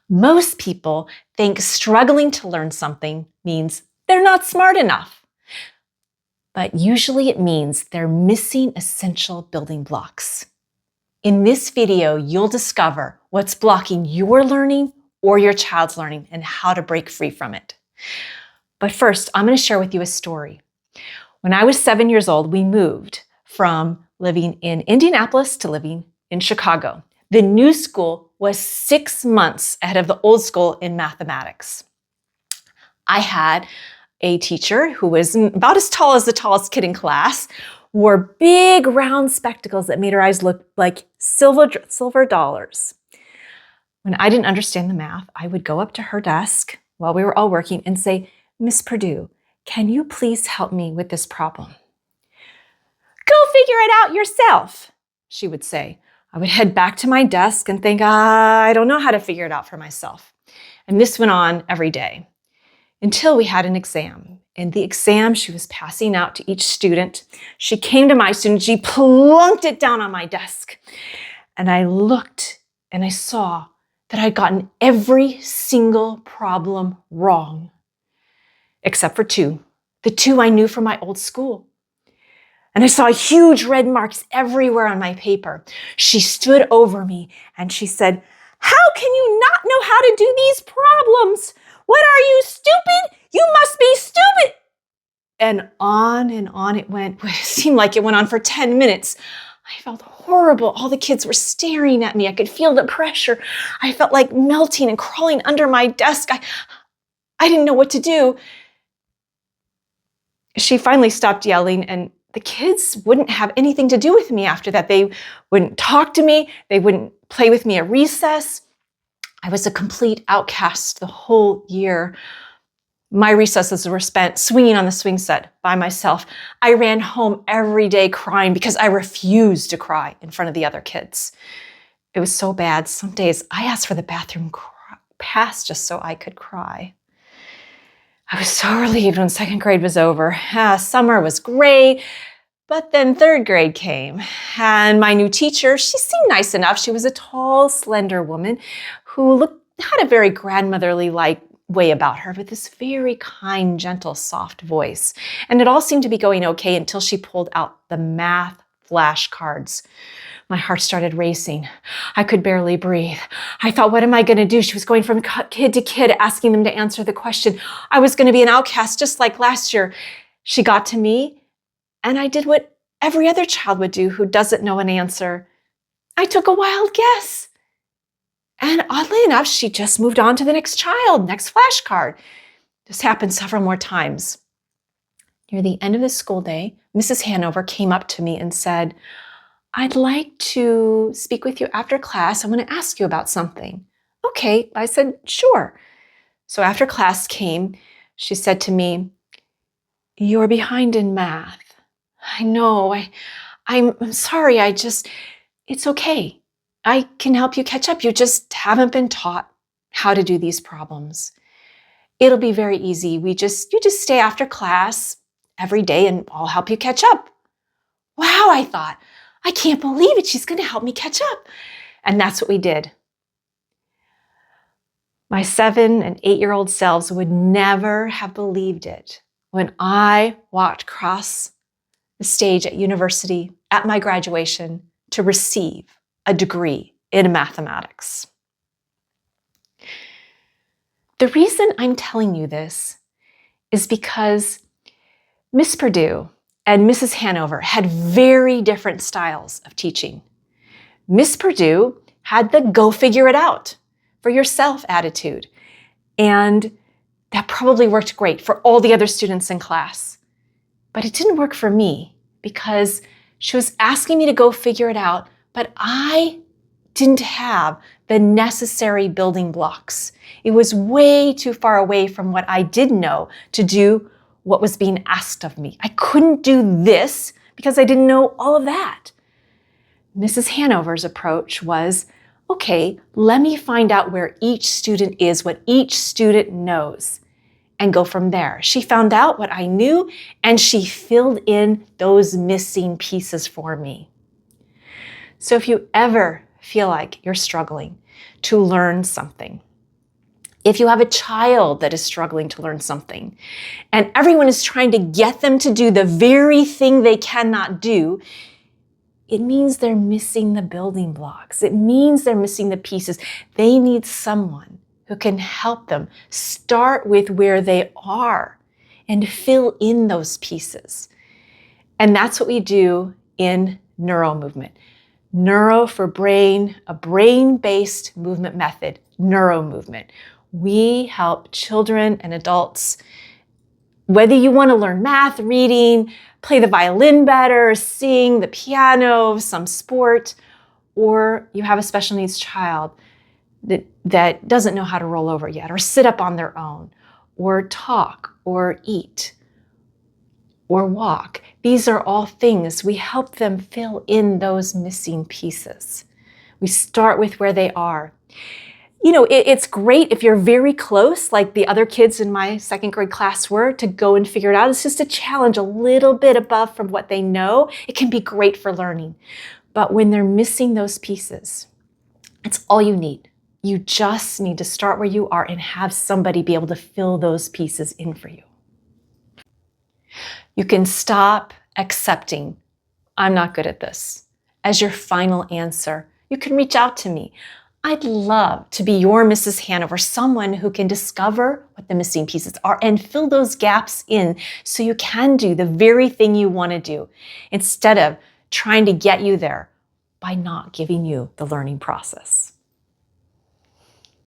Most people think struggling to learn something means they're not smart enough. But usually it means they're missing essential building blocks. In this video, you'll discover what's blocking your learning or your child's learning and how to break free from it. But first, I'm going to share with you a story. When I was 7 years old, we moved from living in Indianapolis to living in Chicago. The new school was 6 months ahead of the old school in mathematics. I had a teacher who was about as tall as the tallest kid in class, wore big round spectacles that made her eyes look like silver dollars. When I didn't understand the math, I would go up to her desk while we were all working and say, "Miss Perdue, can you please help me with this problem?" "Go figure it out yourself," she would say. I would head back to my desk and think, I don't know how to figure it out for myself. And this went on every day until we had an exam. In the exam she was passing out to each student, she came to my student, she plunked it down on my desk. And I looked and I saw that I'd gotten every single problem wrong, except for two, the two I knew from my old school. And I saw huge red marks everywhere on my paper. She stood over me and she said, "How can you not know how to do these problems? What are you, stupid? You must be stupid." And on it went. It seemed like it went on for 10 minutes. I felt horrible. All the kids were staring at me. I could feel the pressure. I felt like melting and crawling under my desk. I didn't know what to do. She finally stopped yelling, and the kids wouldn't have anything to do with me after that. They wouldn't talk to me. They wouldn't play with me at recess. I was a complete outcast the whole year. My recesses were spent swinging on the swing set by myself. I ran home every day crying because I refused to cry in front of the other kids. It was so bad. Some days I asked for the bathroom pass just so I could cry. I was so relieved when second grade was over. Summer was great, but then third grade came. And my new teacher, she seemed nice enough. She was a tall, slender woman who had a very grandmotherly-like way about her, with this very kind, gentle, soft voice. And it all seemed to be going okay until she pulled out the math flashcards. My heart started racing. I could barely breathe. I thought, what am I going to do? She was going from kid to kid, asking them to answer the question. I was going to be an outcast just like last year. She got to me, and I did what every other child would do who doesn't know an answer. I took a wild guess. And oddly enough, she just moved on to the next child, next flashcard. This happened several more times. Near the end of the school day, Mrs. Hanover came up to me and said, "I'd like to speak with you after class. I want to ask you about something." "Okay," I said, "Sure." So after class came, she said to me, "You're behind in math." "I know, I'm sorry, it's okay. I can help you catch up. You just haven't been taught how to do these problems. It'll be very easy. You just stay after class every day and I'll help you catch up." Wow, I thought, I can't believe it. She's going to help me catch up. And that's what we did. My 7 and 8-year-old selves would never have believed it when I walked across the stage at university at my graduation to receive a degree in mathematics. The reason I'm telling you this is because Miss Perdue and Mrs. Hanover had very different styles of teaching. Miss Perdue had the go figure it out for yourself attitude, and that probably worked great for all the other students in class. But it didn't work for me because she was asking me to go figure it out, but I didn't have the necessary building blocks. It was way too far away from what I did know to do what was being asked of me. I couldn't do this because I didn't know all of that. Mrs. Hanover's approach was, okay, let me find out where each student is, what each student knows, and go from there. She found out what I knew, and she filled in those missing pieces for me. So if you ever feel like you're struggling to learn something, If you have a child that is struggling to learn something and everyone is trying to get them to do the very thing they cannot do, it means they're missing the building blocks. It means they're missing the pieces. They need someone who can help them start with where they are and fill in those pieces. And that's what we do in neuro movement. Neuro for brain, a brain-based movement method, neuro movement. We help children and adults, whether you want to learn math, reading, play the violin better, sing the piano, some sport, or you have a special needs child that doesn't know how to roll over yet, or sit up on their own, or talk, or eat, or walk. These are all things. We help them fill in those missing pieces. We start with where they are. You know, it's great if you're very close, like the other kids in my second grade class were, to go and figure it out. It's just a challenge a little bit above from what they know. It can be great for learning. But when they're missing those pieces, it's all you need. You just need to start where you are and have somebody be able to fill those pieces in for you. You can stop accepting, I'm not good at this, as your final answer. You can reach out to me. I'd love to be your Mrs. Hanover, someone who can discover what the missing pieces are and fill those gaps in so you can do the very thing you want to do instead of trying to get you there by not giving you the learning process.